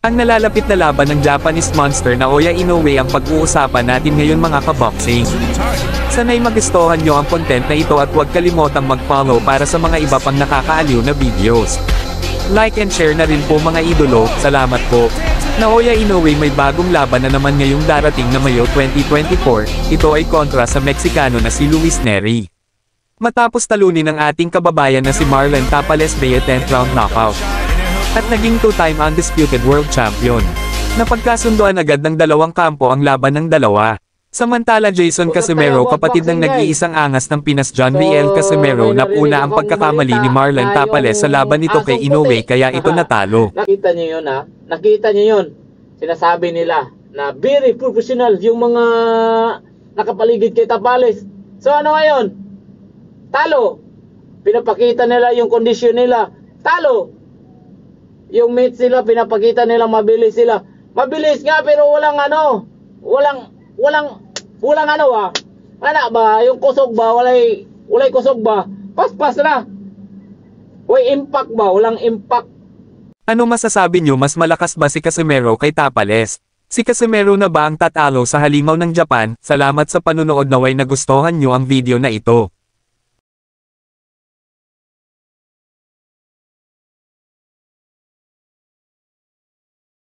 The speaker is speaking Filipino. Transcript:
Ang nalalapit na laban ng Japanese Monster Naoya Inoue ang pag-uusapan natin ngayon mga kaboxing. Sana'y magustuhan nyo ang content na ito at huwag kalimotang mag-follow para sa mga iba pang nakakaaliw na videos. Like and share na rin po mga idolo, salamat po. Naoya Inoue may bagong laban na naman ngayong darating na Mayo 2024, ito ay kontra sa Meksikano na si Luis Nery. Matapos talunin ng ating kababayan na si Marlon Tapales via 10th round knockout. At naging two-time undisputed world champion. Napagkasunduan agad ng dalawang kampo ang laban ng dalawa. Samantala Jason Casimero kapatid ng nag-iisang angas ng Pinas John Riel Casimero napuna ang pagkakamali ni Marlon Tapales sa laban nito kay Inoue kaya ito natalo. Nakita niyo yun ha? Nakita niyo yun? Sinasabi nila na very professional yung mga nakapaligid kay Tapales. So ano ngayon? Talo. Pinapakita nila yung kondisyon nila. Talo. Yung mates nila, pinapakita nila mabilis sila. Mabilis nga pero walang ano. Walang ano ah. Ano ba? Yung kusog ba? Walay kusog ba? Pas-pas na. Way impact ba? Walang impact. Ano masasabi nyo mas malakas ba si Casimero kay Tapales? Si Casimero na ba ang tatalo sa halimaw ng Japan? Salamat sa panunood naway nagustuhan nyo ang video na ito.